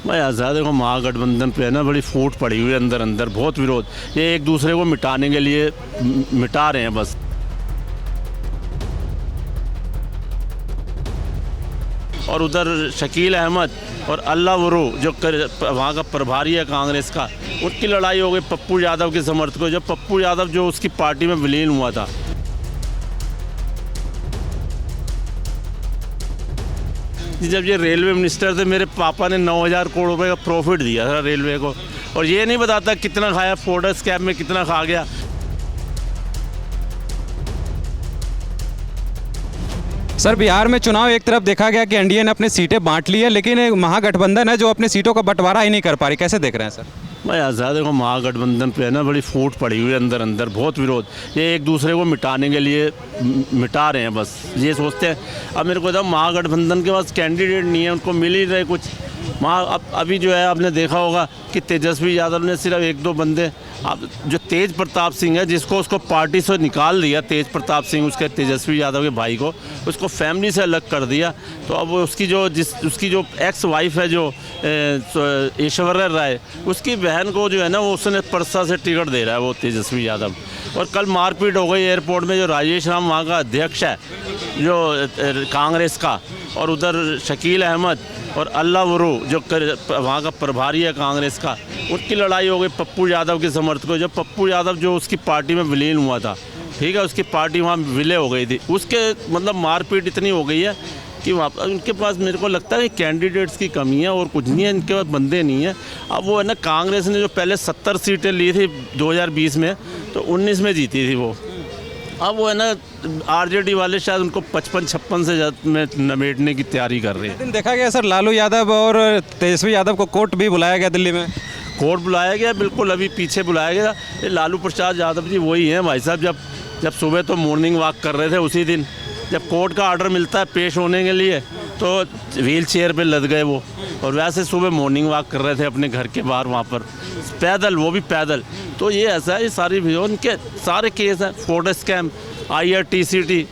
भाई आज़ाद को महागठबंधन पे है ना बड़ी फूट पड़ी हुई है अंदर अंदर, बहुत विरोध। ये एक दूसरे को मिटाने के लिए मिटा रहे हैं बस। और उधर शकील अहमद और अल्लाह वरू जो वहाँ का प्रभारी है कांग्रेस का, उनकी लड़ाई हो गई पप्पू यादव के समर्थकों। जब पप्पू यादव जो उसकी पार्टी में विलीन हुआ था, जब ये रेलवे मिनिस्टर थे, मेरे पापा ने 9,000 करोड़ रुपए का प्रॉफिट दिया था रेलवे को, और ये नहीं बताता कितना खाया, फोर्डर स्कैम में कितना खा गया। सर, बिहार में चुनाव एक तरफ देखा गया कि एनडीए ने अपनी सीटें बांट ली है, लेकिन एक महागठबंधन है जो अपनी सीटों का बंटवारा ही नहीं कर पा रही। कैसे देख रहे हैं सर? भाई आज़ाद को महागठबंधन पे है ना बड़ी फूट पड़ी हुई है अंदर अंदर, बहुत विरोध। ये एक दूसरे को मिटाने के लिए मिटा रहे हैं बस। ये सोचते हैं। अब मेरे को था महागठबंधन के पास कैंडिडेट नहीं है, उनको मिल ही रहे कुछ। अभी जो है आपने देखा होगा कि तेजस्वी यादव ने सिर्फ 1-2 बंदे, अब जो तेज प्रताप सिंह है जिसको उसको पार्टी से निकाल दिया, तेज प्रताप सिंह उसके तेजस्वी यादव के भाई को, उसको फैमिली से अलग कर दिया। तो अब उसकी जो एक्स वाइफ है जो ऐश्वर्या राय, उसकी बहन को जो है ना वो उसने परसा से टिकट दे रहा है वो तेजस्वी यादव। और कल मारपीट हो गई एयरपोर्ट में। जो राजेश राम वहाँ का अध्यक्ष है जो कांग्रेस का, और उधर शकील अहमद और अल्लाह वरू जो वहाँ का प्रभारी है कांग्रेस का, उनकी लड़ाई हो गई पप्पू यादव के समर्थकों। जब पप्पू यादव जो उसकी पार्टी में विलीन हुआ था, ठीक है, उसकी पार्टी वहाँ विलय हो गई थी, उसके मतलब मारपीट इतनी हो गई है कि वहाँ उनके पास मेरे को लगता है कि कैंडिडेट्स की कमी है और कुछ नहीं है, इनके पास बंदे नहीं है। अब वो है ना, कांग्रेस ने जो पहले 70 सीटें ली थी 2020 में, तो 19 में जीती थी वो। अब वो है ना, आरजेडी वाले शायद उनको 55-56 से ज़्यादा में नमेटने की तैयारी कर रहे हैं। देखा गया सर, लालू यादव और तेजस्वी यादव को कोर्ट भी बुलाया गया दिल्ली में। कोर्ट बुलाया गया, बिल्कुल अभी पीछे बुलाया गया। ये लालू प्रसाद यादव जी वही हैं भाई साहब। जब सुबह तो मॉर्निंग वॉक कर रहे थे, उसी दिन जब कोर्ट का ऑर्डर मिलता है पेश होने के लिए तो व्हील चेयर पर लद गए वो, और वैसे सुबह मॉर्निंग वॉक कर रहे थे अपने घर के बाहर वहाँ पर पैदल, वो भी पैदल। तो ये ऐसा है, ये सारी उनके सारे केस हैं। फोर्डर स्कैम, IRTCT,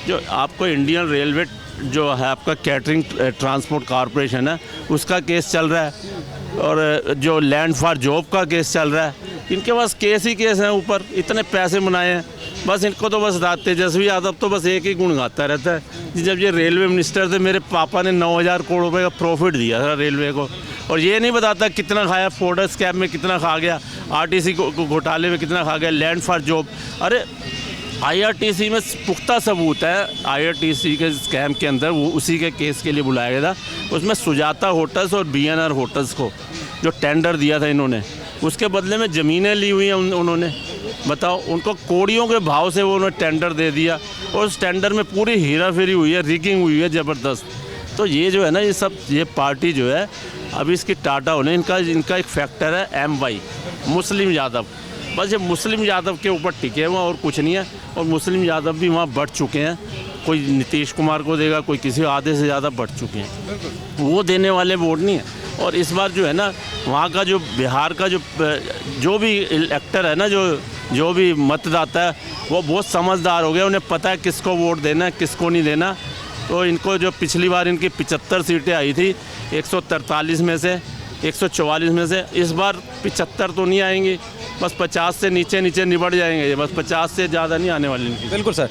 जो आपको इंडियन रेलवे जो है आपका कैटरिंग ट्रांसपोर्ट कॉरपोरेशन है, उसका केस चल रहा है, और जो लैंड फॉर जॉब का केस चल रहा है। इनके पास केस ही केस हैं ऊपर, इतने पैसे बनाए हैं बस। इनको तो बस तेजस्वी यादव तो बस एक ही गुण गाता रहता है। जब ये रेलवे मिनिस्टर थे, मेरे पापा ने 9,000 करोड़ रुपए का प्रॉफिट दिया था रेलवे को, और ये नहीं बताता कितना खाया, फोर्डर स्कैम में कितना खा गया, RTC घोटाले में कितना खा गया, लैंड फॉर जॉब। अरे IRTC में पुख्ता सबूत है, IRTC के स्कैम के अंदर वो उसी के केस के लिए बुलाया गया था। उसमें सुजाता होटल्स और BNR होटल्स को जो टेंडर दिया था इन्होंने, उसके बदले में ज़मीनें ली हुई हैं उन्होंने। बताओ, उनको कौड़ियों के भाव से वो उन्होंने टेंडर दे दिया, और उस टेंडर में पूरी हेरा फेरी हुई है, रिगिंग हुई है ज़बरदस्त। तो ये जो है ना, ये पार्टी जो है अभी इसकी टाटा होने, इनका एक फैक्टर है MY, मुस्लिम यादव। बस ये मुस्लिम यादव के ऊपर टिके हुए और कुछ नहीं है। और मुस्लिम यादव भी वहाँ बढ़ चुके हैं, कोई नीतीश कुमार को देगा, कोई किसी आधे से ज़्यादा बढ़ चुके हैं, वो देने वाले वोट नहीं है। और इस बार जो है ना, वहाँ का जो बिहार का जो भी इलेक्टर है ना, जो भी मतदाता है, वो बहुत समझदार हो गया, उन्हें पता है किसको वोट देना है, किसको नहीं देना। तो इनको जो पिछली बार इनकी 75 सीटें आई थी 143 में से, 144 में से, इस बार 75 तो नहीं आएंगी, बस 50 से नीचे निपट जाएंगे, बस 50 से ज़्यादा नहीं आने वाली इनकी। बिल्कुल सर।